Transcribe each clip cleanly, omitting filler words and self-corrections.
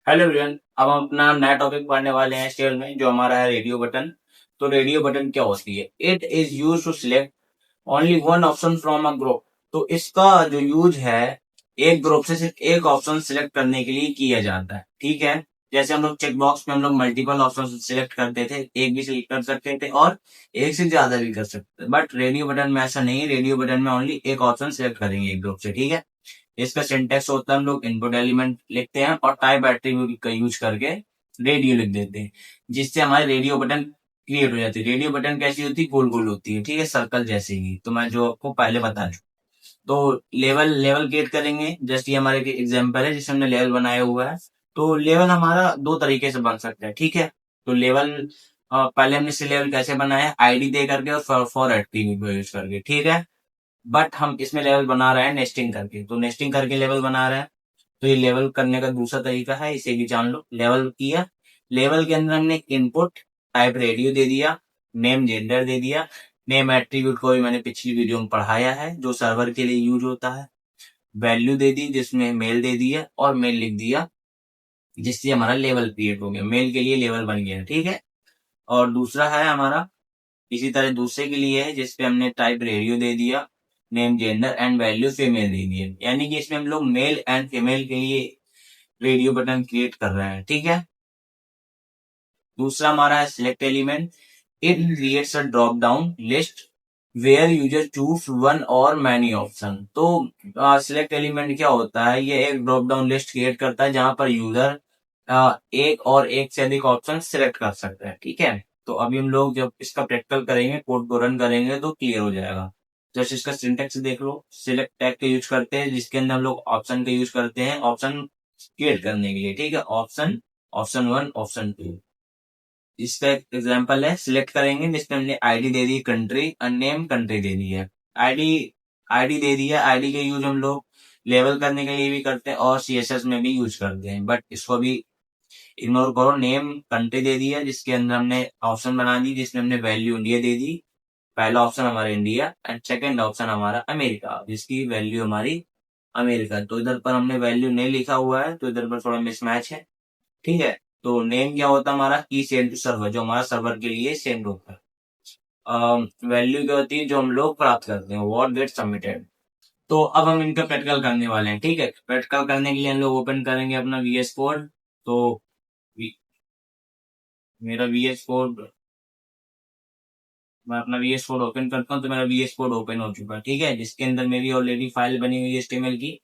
Hello everyone. अब हम अपना नया टॉपिक पढ़ने वाले हैं इस टेल में, जो हमारा है रेडियो बटन। तो रेडियो बटन क्या होती है? It is use to select only one option from a group. तो इसका जो यूज है, एक ग्रुप से सिर्फ एक ऑप्शन सिलेक्ट करने के लिए किया जाता है। ठीक है। जैसे हम लोग चेक बॉक्स में हम लोग मल्टीपल ऑप्शन सिलेक्ट करते थे, एक भी सिलेक्ट कर सकते थे और एक से ज्यादा भी कर सकते थे, बट रेडियो बटन में ऐसा नहीं है। रेडियो बटन में ओनली एक ऑप्शन सिलेक्ट करेंगे एक ग्रुप से। ठीक है। इसका सिंटेक्स होता है, हम लोग इनपुट एलिमेंट लिखते हैं और टाइप एट्रीब्यूट का यूज करके रेडियो लिख देते हैं, जिससे हमारे रेडियो बटन क्रिएट हो जाती है। रेडियो बटन कैसी होती है? गोल गोल होती है। ठीक है, सर्कल जैसी ही। तो मैं जो आपको पहले बता दूं, तो लेवल लेवल क्रिएट करेंगे। जस्ट ये हमारे एग्जाम्पल है जिसमें हमने लेवल बनाया हुआ है। तो लेवल हमारा दो तरीके से बन सकता है। ठीक है। तो लेवल पहले हमने से लेवल कैसे बनाया? आईडी दे करके और फॉर एट्रीब्यूट को यूज करके। ठीक है। बट हम इसमें लेवल बना रहे हैं नेस्टिंग करके, तो नेस्टिंग करके लेवल बना रहे हैं। तो ये लेवल करने का दूसरा तरीका है, इसे भी जान लो। लेवल किया, लेवल के अंदर हमने इनपुट टाइप रेडियो दे दिया, नेम जेंडर दे दिया। नेम एट्रीब्यूट को भी मैंने पिछली वीडियो में पढ़ाया है, जो सर्वर के लिए यूज होता है। वैल्यू दे दी जिसमें मेल दे दिया और मेल लिख दिया, जिससे हमारा लेवल क्रिएट हो गया। मेल के लिए लेवल बन गया। ठीक है। और दूसरा है हमारा, इसी तरह दूसरे के लिए है, जिसपे हमने टाइप रेडियो दे दिया, name gender and value female दे दिए। यानी कि इसमें हम लोग मेल एंड फीमेल के लिए रेडियो बटन क्रिएट कर रहे हैं। ठीक है। दूसरा हमारा है select element. It creates a drop down list where user choose one or many option. तो सिलेक्ट एलिमेंट क्या होता है? ये एक ड्रॉप डाउन लिस्ट क्रिएट करता है जहां पर यूजर एक और एक से अधिक ऑप्शन सिलेक्ट कर सकता है। ठीक है। तो अभी हम लोग जब इसका प्रैक्टिकल करेंगे, कोड को रन करेंगे, तो क्लियर हो जाएगा। जैसे इसका सिंटेक्स देख लो। सिलेक्ट टैग का यूज करते हैं, जिसके अंदर हम लोग ऑप्शन का यूज करते हैं ऑप्शन क्रिएट करने के लिए। ठीक है। Option, option one, option two. इसका एक एग्जांपल है, सिलेक्ट करेंगे जिसमें हमने आईडी दे दी कंट्री और नेम कंट्री दे दी है। आईडी, आईडी दे दिया। आईडी का यूज हम लोग लेवल करने के लिए भी करते हैं और सीएसएस में भी यूज करते हैं, बट इसको भी इग्नोर करो। नेम कंट्री दे दिया, जिसके अंदर हमने ऑप्शन बना दी, जिसमें हमने वैल्यू इंडिया दे दी। पहला ऑप्शन हमारा इंडिया एंड सेकंड ऑप्शन हमारा अमेरिका, जिसकी वैल्यू हमारी अमेरिका। तो इधर पर हमने वैल्यू नहीं लिखा हुआ है, तो इधर पर थोड़ा मिसमैच है। ठीक है। तो नेम क्या होता है हमारा? की सेंड टू सर्वर, जो हमारा सर्वर के लिए सेंड होता है। वैल्यू क्या होती है? जो हम लोग प्राप्त करते हैं, व्हाट गेट सबमिटेड। तो अब हम इनका प्रैक्टिकल करने वाले हैं। ठीक है। प्रैक्टिकल करने के लिए हम लोग ओपन करेंगे अपना वीएस कोड। तो वी- मेरा वीएस कोड, मैं अपना वीएस कोड ओपन करता हूँ। तो मेरा वीएस कोड ओपन हो चुका है। ठीक है। जिसके अंदर मेरी ऑलरेडी फाइल बनी हुई है HTML की।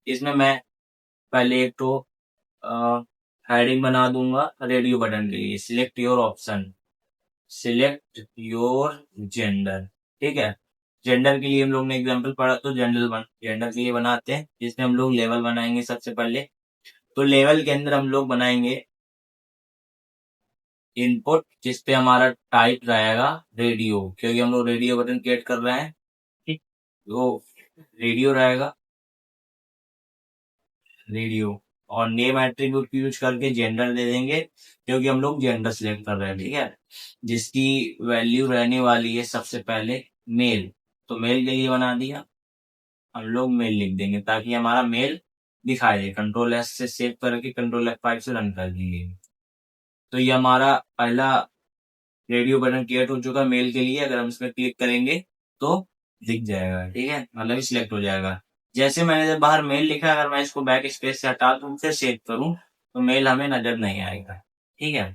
इसमें मैं पहले एक तो हेडिंग बना दूंगा रेडियो बटन के लिए, select your option, select your gender. ठीक है। जेंडर के लिए हम लोग ने एग्जांपल पढ़ा, तो जेंडर के लिए बनाते हैं, जिसमें हम लोग लेवल बनाएंगे सबसे पहले। तो लेवल के अंदर हम लोग बनाएंगे इनपुट, जिसपे हमारा टाइप रहेगा रेडियो, क्योंकि हम लोग रेडियो बटन क्रिएट कर रहे हैं। ठीक। तो रेडियो रहेगा, रेडियो। और नेम एट्रीब्यूट की यूज करके जेंडर दे देंगे, क्योंकि हम लोग जेंडर सिलेक्ट कर रहे हैं। ठीक है। जिसकी वैल्यू रहने वाली है सबसे पहले मेल। तो मेल के लिए बना दिया, हम लोग मेल लिख देंगे ताकि हमारा मेल दिखाई दे। कंट्रोल एस से सेव करके कंट्रोल F5 से रन कर दिए। तो ये हमारा पहला रेडियो बटन क्रिएट हो चुका मेल के लिए। अगर हम इसमें क्लिक करेंगे तो दिख जाएगा। ठीक है, मतलब सिलेक्ट हो जाएगा। जैसे मैंने जब बाहर मेल लिखा, अगर मैं इसको बैक स्पेस से हटा दूं फिर सेव करूं, तो मेल हमें नजर नहीं आएगा। ठीक है।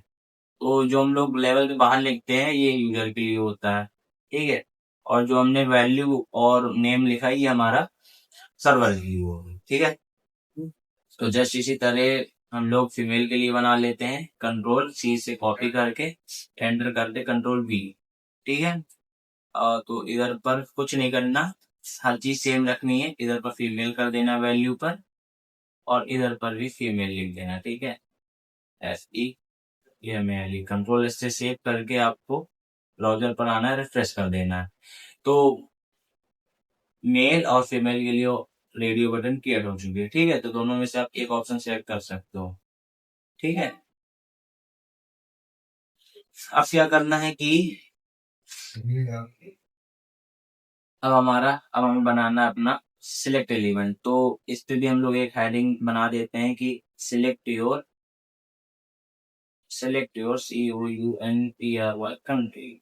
तो जो हम लोग लेवल के बाहर लिखते हैं, ये यूजर के लिए होता है। ठीक है। और जो हमने वैल्यू और नेम लिखा है, ये हमारा सर्वर के लिए होगा। ठीक है। तो जस्ट इसी तरह हम लोग फीमेल के लिए बना लेते हैं, कंट्रोल C से कॉपी करके एंटर करते कंट्रोल V। ठीक है। तो इधर पर कुछ नहीं करना, हर चीज सेम रखनी है। इधर पर फीमेल कर देना वैल्यू पर, और इधर पर भी फीमेल लिख देना। ठीक है। FEMALE कंट्रोल से सेव करके आपको ब्राउजर पर आना है, रिफ्रेश कर देना है। तो मेल और फीमेल के लिए रेडियो बटन क्रिएट हो चुकी है। ठीक है। तो दोनों में से आप एक ऑप्शन सेलेक्ट कर सकते हो। ठीक है। अब क्या करना है कि अब हमें बनाना है अपना सिलेक्ट एलिमेंट। तो इस पे भी हम लोग एक हेडिंग बना देते हैं कि सिलेक्ट योर COUNTRY कंट्री।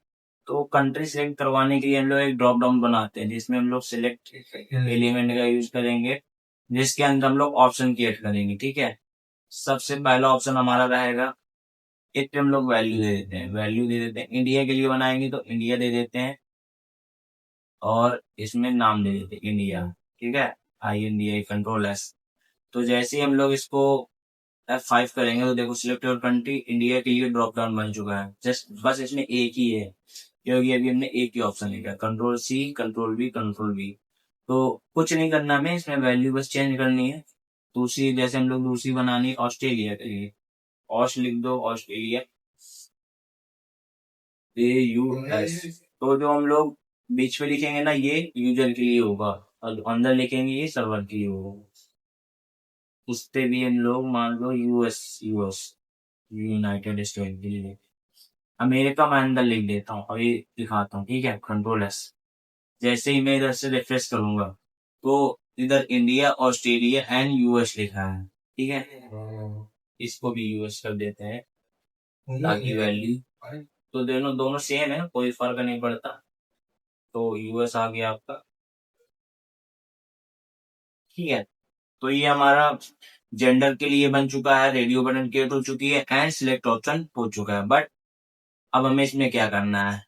तो कंट्री सिलेक्ट करवाने के लिए हम लोग एक ड्रॉप डाउन बनाते हैं जिसमें हम लोग सिलेक्ट एलिमेंट का यूज करेंगे, जिसके अंदर हम लोग ऑप्शन क्रिएट करेंगे। ठीक है, सबसे पहला ऑप्शन हमारा रहेगा, इस पे हम लोग वैल्यू दे देते हैं, इंडिया के लिए बनाएंगे तो इंडिया दे देते हैं, और इसमें नाम दे देते हैं इंडिया। ठीक है, INDIA कंट्रोल S। तो जैसे ही हम लोग इसको F5 करेंगे तो देखो सिलेक्ट योर कंट्री, इंडिया के लिए ड्रॉप डाउन बन चुका है। जस्ट बस इसमें एक ही है, क्योंकि अभी हमने एक ही ऑप्शन लिखा, Ctrl+C Ctrl+V। तो कुछ नहीं करना हमें, इसमें वैल्यू बस चेंज करनी है। दूसरी, जैसे हम लोग दूसरी बनानी है ऑस्ट्रेलिया के लिए, ऑश लिख दो, ऑस्ट्रेलिया AUS। तो जो हम लोग बीच में लिखेंगे ना, ये यूजर के लिए होगा, और अंदर लिखेंगे ये सर्वर के लिए होगा। उस पे भी हम लोग मान लो यूएस यूनाइटेड स्टेट के लिए, अमेरिका मैं अंदर लिख देता हूँ, अभी दिखाता हूँ। ठीक है, Ctrl+S। जैसे ही मैं इधर से रिफ्रेश करूंगा तो इधर इंडिया, ऑस्ट्रेलिया एंड यूएस लिखा है। ठीक है, इसको भी यूएस कर देते हैं ताकि वैल्यू, तो दोनों दोनों सेम है, कोई फर्क नहीं पड़ता। तो यूएस आ गया आपका। ठीक है, तो ये हमारा जेंडर के लिए बन चुका है, रेडियो बटन क्रिएट हो चुकी है, एंड सिलेक्ट ऑप्शन हो चुका है। बट अब हमें इसमें क्या करना है,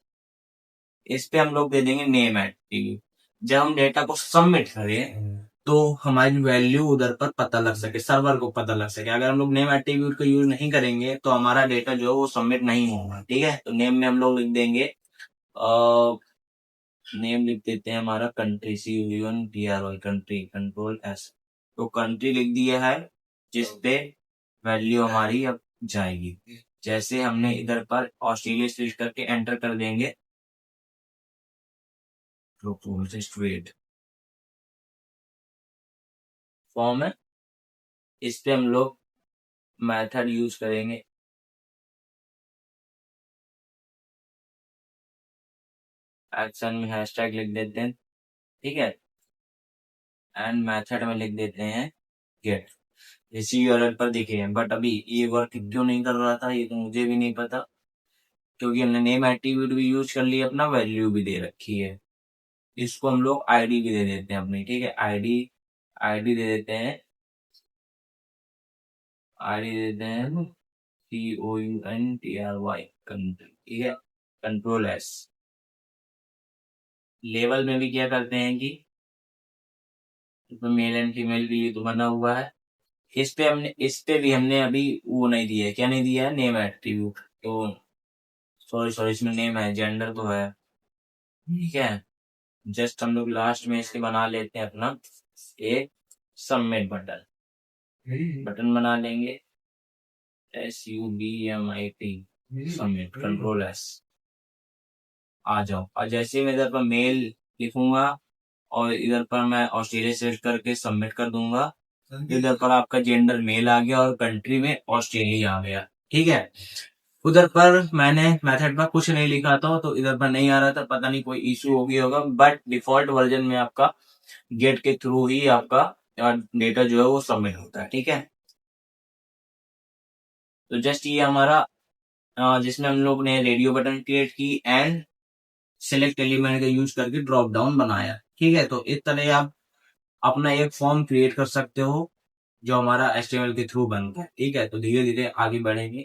इस पे हम लोग दे देंगे नेम एट्रीब्यूट। जब हम डेटा को सबमिट करें तो हमारी वैल्यू उधर पर पता लग सके, सर्वर को पता लग सके। अगर हम लोग नेम एट्रीब्यूट का यूज नहीं करेंगे तो हमारा डेटा जो है वो सबमिट नहीं होगा। ठीक है, तो नेम में हम लोग लिख देंगे, नेम लिख देते हैं हमारा कंट्री, COUNTRY कंट्री, Ctrl+S। तो कंट्री लिख दिया है, जिस पे वैल्यू हमारी अब जाएगी। जैसे हमने इधर पर ऑस्ट्रेलिया सिलेक्ट करके एंटर कर देंगे, स्ट्रेट फॉर्म है, इस पे हम लोग मेथड यूज करेंगे, एक्शन में हैशटैग लिख देते हैं। ठीक है, एंड मेथड में लिख देते हैं गेट। इसी यूआरएल पर दिखे हैं, बट अभी ये वर्क क्यों नहीं कर रहा था ये तो मुझे भी नहीं पता, क्योंकि हमने नेम एट्रीब्यूट भी यूज कर लिया, अपना वैल्यू भी दे रखी है। इसको हम लोग आईडी भी दे देते हैं अपनी। ठीक है, आईडी आईडी दे देते हैं, COUNTRY कंट्री। ठीक है, Ctrl+S। लेवल में भी क्या करते हैं कि इसमें मेल एंड फीमेल भी तो बना हुआ है। इस पे भी हमने अभी वो नहीं दिया है, क्या नहीं दिया है, नेम एट्रीब्यूट। तो सॉरी इसमें नेम है, जेंडर तो है। ठीक है, जस्ट हम लोग लास्ट में इसके बना लेते हैं अपना एक सबमिट बटन बना लेंगे, SUBMIT सबमिट, Ctrl+S। आ जाओ, और जैसे मैं इधर पर मेल लिखूंगा और इधर पर मैं ऑस्ट्रेलिया सेलेक्ट करके सबमिट कर दूंगा, इधर पर आपका जेंडर मेल आ गया और कंट्री में ऑस्ट्रेलिया आ गया। ठीक है, उधर पर मैंने मेथड पर कुछ नहीं लिखा था तो इधर पर नहीं आ रहा था, पता नहीं कोई इशू हो गया होगा। बट डिफॉल्ट वर्जन में आपका गेट के थ्रू ही आपका डेटा जो है वो सबमिट होता है। ठीक है, तो जस्ट ये हमारा जिसमें हम लोग ने रेडियो बटन क्रिएट की एंड सिलेक्ट एलिमेंट का यूज करके ड्रॉप डाउन बनाया। ठीक है, तो इस तरह आप अपना एक फॉर्म क्रिएट कर सकते हो जो हमारा HTML के थ्रू बनता है। ठीक है, तो धीरे धीरे आगे बढ़ेंगे।